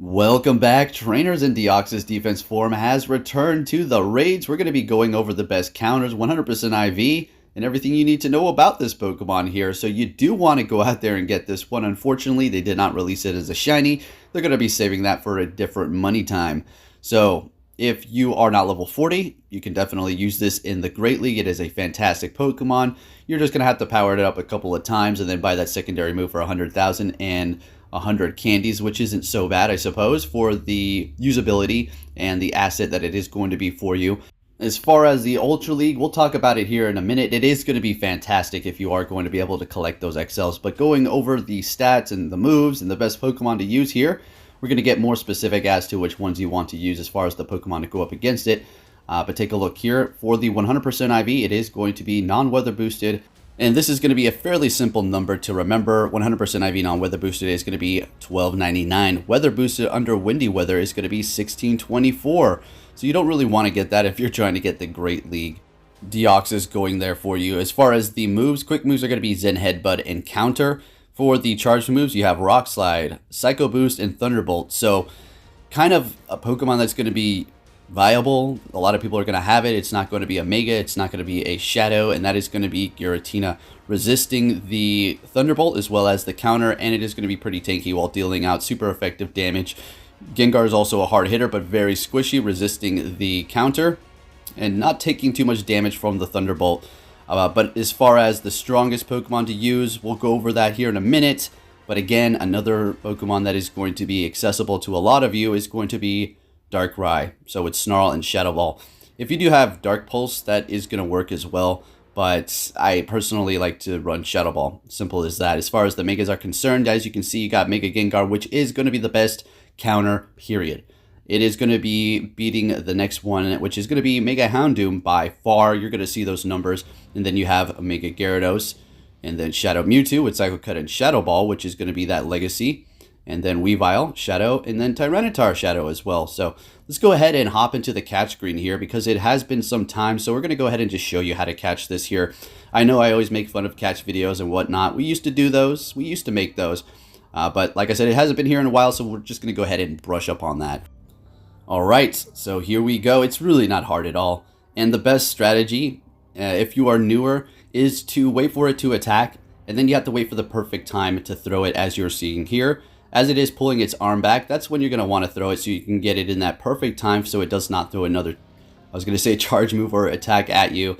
Welcome back. Trainers in Deoxys defense form has returned to the raids. We're going to be going over the best counters, 100% IV, and everything you need to know about this Pokemon here. So you do want to go out there and get this one. Unfortunately, they did not release it as a shiny. They're going to be saving that for a different money time. So if you are not level 40, you can definitely use this in the Great League. It is a fantastic Pokemon. You're just going to have to power it up a couple of times and then buy that secondary move for 100,000 and 100 candies, which isn't so bad, I suppose, for the usability and the asset that it is going to be for you. As far as the Ultra League, we'll talk about it here in a minute. It is going to be fantastic if you are going to be able to collect those XLs. But going over the stats and the moves and the best Pokemon to use here, we're going to get more specific as to which ones you want to use as far as the Pokemon to go up against it. But take a look here. For the 100% IV, it is going to be non-weather boosted. And this is going to be a fairly simple number to remember. 100% IV non-weather boosted is going to be $12.99. Weather boosted under windy weather is going to be $16.24. So you don't really want to get that if you're trying to get the Great League. Deoxys going there for you. As far as the moves, quick moves are going to be Zen Headbutt and Counter. For the charged moves, you have Rock Slide, Psycho Boost, and Thunderbolt. So kind of a Pokemon that's going to be viable. A lot of people are going to have it. It's not going to be a Mega. It's not going to be a Shadow. And that is going to be Giratina, resisting the Thunderbolt as well as the counter. And it is going to be pretty tanky while dealing out super effective damage. Gengar is also a hard hitter, but very squishy, resisting the counter and not taking too much damage from the Thunderbolt. But as far as the strongest Pokemon to use, we'll go over that here in a minute. But again, another Pokemon that is going to be accessible to a lot of you is going to be Darkrai. So it's Snarl and Shadow Ball. If you do have Dark Pulse, that is going to work as well. But I personally like to run Shadow Ball. Simple as that. As far as the Megas are concerned, as you can see, you got Mega Gengar, which is going to be the best counter, period. It is going to be beating the next one, which is going to be Mega Houndoom by far. You're going to see those numbers. And then you have a Mega Gyarados. And then Shadow Mewtwo with Psycho Cut and Shadow Ball, which is going to be that legacy. And then Weavile, Shadow, and then Tyranitar Shadow as well. So let's go ahead and hop into the catch screen here because it has been some time. So we're going to go ahead and just show you how to catch this here. I know I always make fun of catch videos and whatnot. We used to do those. We used to make those. But like I said, it hasn't been here in a while, so we're just going to go ahead and brush up on that. All right, so here we go. It's really not hard at all. And the best strategy, if you are newer, is to wait for it to attack. And then you have to wait for the perfect time to throw it, as you're seeing here. As it is pulling its arm back, that's when you're going to want to throw it so you can get it in that perfect time so it does not throw another, I was going to say charge move or attack at you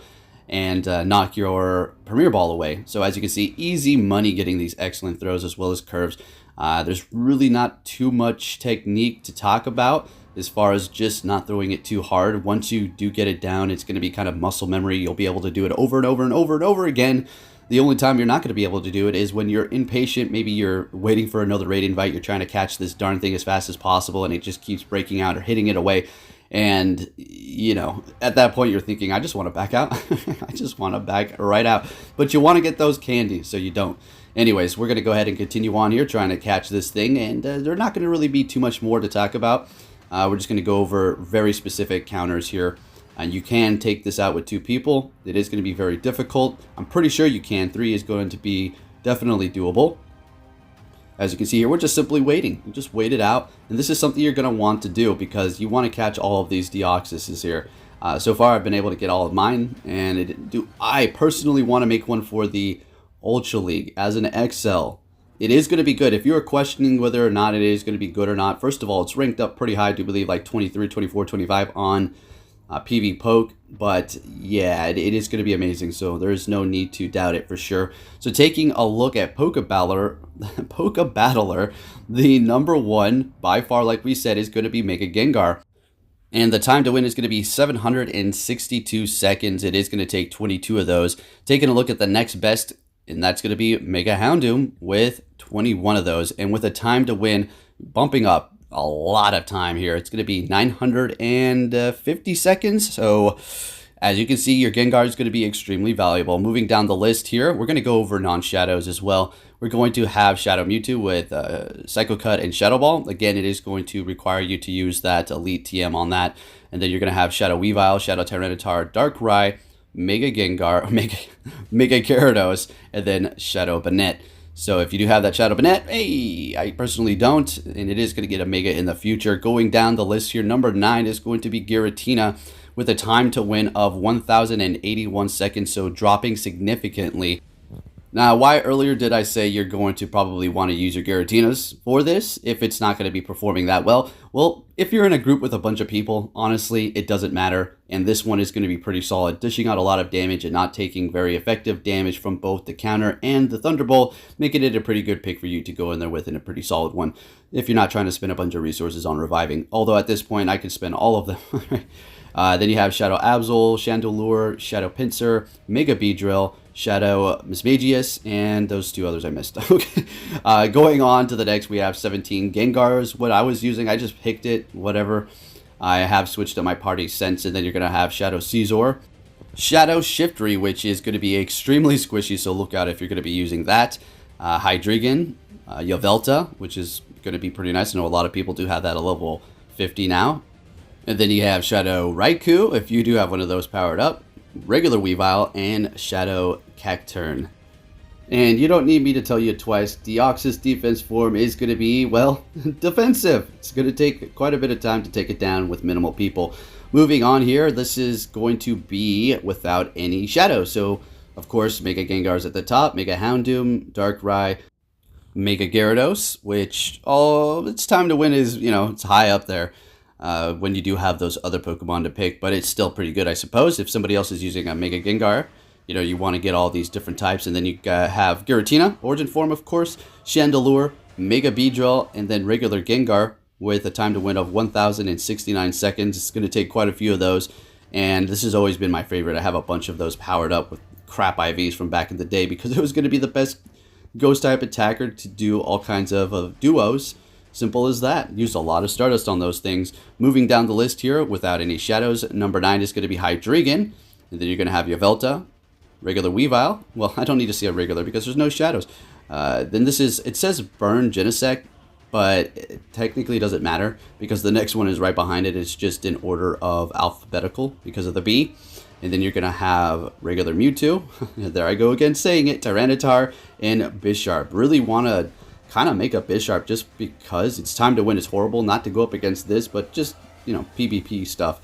and knock your Premier Ball away. So as you can see, easy money getting these excellent throws as well as curves. There's really not too much technique to talk about as far as just not throwing it too hard. Once you do get it down, it's going to be kind of muscle memory. You'll be able to do it over and over and over and over again. The only time you're not going to be able to do it is when you're impatient. Maybe you're waiting for another raid invite. You're trying to catch this darn thing as fast as possible, and it just keeps breaking out or hitting it away. And, you know, at that point, you're thinking, I just want to back out. I just want to back right out. But you want to get those candies, so you don't. Anyways, we're going to go ahead and continue on here trying to catch this thing. And they're not going to really be too much more to talk about. We're just going to go over very specific counters here. And you can take this out with 2 people. It is going to be very difficult. I'm pretty sure you can. 3 is going to be definitely doable. As you can see here, we're just simply waiting. You just wait it out. And this is something you're going to want to do because you want to catch all of these Deoxyses here. So far, I've been able to get all of mine. And I personally want to make one for the Ultra League as an XL. It is going to be good. If you're questioning whether or not it is going to be good or not, first of all, it's ranked up pretty high. I do believe like 23, 24, 25 on PV Poke, but yeah, it is going to be amazing, so there is no need to doubt it for sure. So taking a look at Pokebatter, the number 1 by far, like we said, is going to be Mega Gengar. And the time to win is going to be 762 seconds. It is going to take 22 of those. Taking a look at the next best, and that's going to be Mega Houndoom with 21 of those. And with a time to win bumping up a lot of time here. It's going to be 950 seconds. So as you can see, your Gengar is going to be extremely valuable. Moving down the list here, we're going to go over non-shadows as well. We're going to have Shadow Mewtwo with Psycho Cut and Shadow Ball. Again, it is going to require you to use that Elite TM on that. And then you're going to have Shadow Weavile, Shadow Tyranitar, Darkrai, Mega Gengar, Mega Gyarados, and then Shadow Banette. So if you do have that Shadow Banette, hey, I personally don't, and it is going to get a Mega in the future. Going down the list here, number 9 is going to be Giratina with a time to win of 1,081 seconds, so dropping significantly. Now, why earlier did I say you're going to probably want to use your Giratinas for this if it's not going to be performing that well? Well, if you're in a group with a bunch of people, honestly, it doesn't matter. And this one is going to be pretty solid, dishing out a lot of damage and not taking very effective damage from both the counter and the Thunderbolt, making it a pretty good pick for you to go in there with and a pretty solid one if you're not trying to spend a bunch of resources on reviving. Although at this point, I could spend all of them. Then you have Shadow Absol, Chandelure, Shadow Pinsir, Mega Beedrill, Shadow Mismagius, and those 2 others I missed. Okay. Going on to the next, we have 17 Gengars. What I was using, I just picked it, whatever. I have switched to my party since, and then you're going to have Shadow Caesar, Shadow Shiftry, which is going to be extremely squishy, so look out if you're going to be using that. Hydreigon, Yveltal, which is going to be pretty nice. I know a lot of people do have that at level 50 now. And then you have Shadow Raikou, if you do have one of those powered up, regular Weavile, and Shadow Cacturne. And you don't need me to tell you twice, Deoxys defense form is going to be, well, defensive. It's going to take quite a bit of time to take it down with minimal people. Moving on here, this is going to be without any Shadow. So, of course, Mega Gengar's at the top, Mega Houndoom, Darkrai, Mega Gyarados, which, its time to win is, it's high up there. When you do have those other Pokemon to pick, but it's still pretty good, I suppose. If somebody else is using a Mega Gengar, you want to get all these different types, and then you have Giratina, Origin Form, of course, Chandelure, Mega Beedrill, and then regular Gengar with a time to win of 1,069 seconds. It's going to take quite a few of those, and this has always been my favorite. I have a bunch of those powered up with crap IVs from back in the day because it was going to be the best Ghost-type attacker to do all kinds of duos. Simple as that. Used a lot of Stardust on those things. Moving down the list here without any shadows, number 9 is going to be Hydreigon. And then you're going to have Yveltal, regular Weavile. Well, I don't need to see a regular because there's no shadows. Then it says Burn Genesect, but it technically doesn't matter because the next one is right behind it. It's just in order of alphabetical because of the B. And then you're going to have regular Mewtwo. There I go again saying it. Tyranitar and Bisharp. Really want to kind of make a Bisharp just because its time to win is horrible. Not to go up against this, but just, PvP stuff.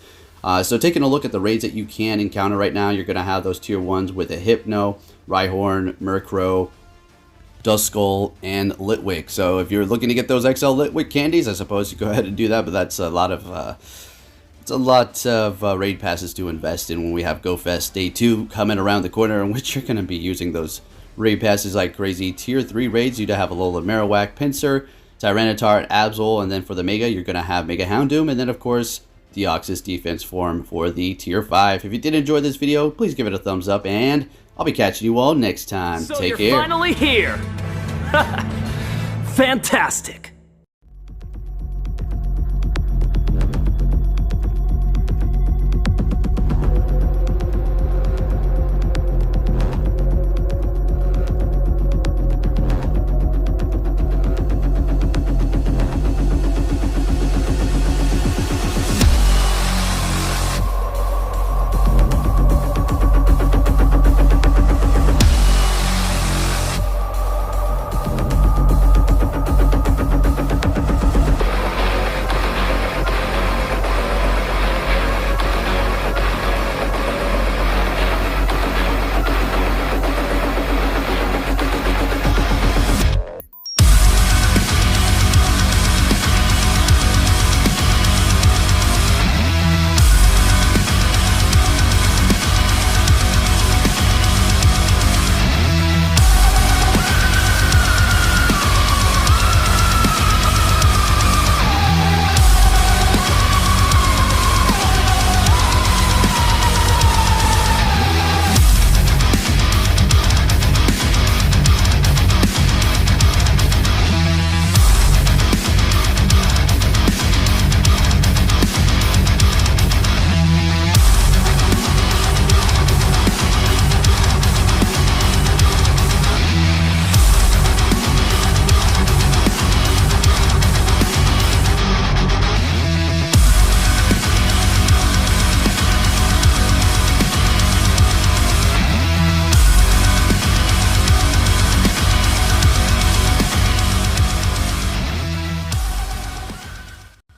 So taking a look at the raids that you can encounter right now, you're going to have those tier 1s with a Hypno, Rhyhorn, Murkrow, Duskull, and Litwick. So if you're looking to get those XL Litwick candies, I suppose you go ahead and do that, but that's a lot of raid passes to invest in when we have GoFest Day 2 coming around the corner, in which you're going to be using those raid passes like crazy. Tier 3 raids, you'd have Alola Marowak, Pinsir, Tyranitar, Absol, and then for the Mega, you're going to have Mega Houndoom, and then of course, Deoxys defense form for the Tier 5. If you did enjoy this video, please give it a thumbs up, and I'll be catching you all next time. So Take care. you're finally here! Fantastic!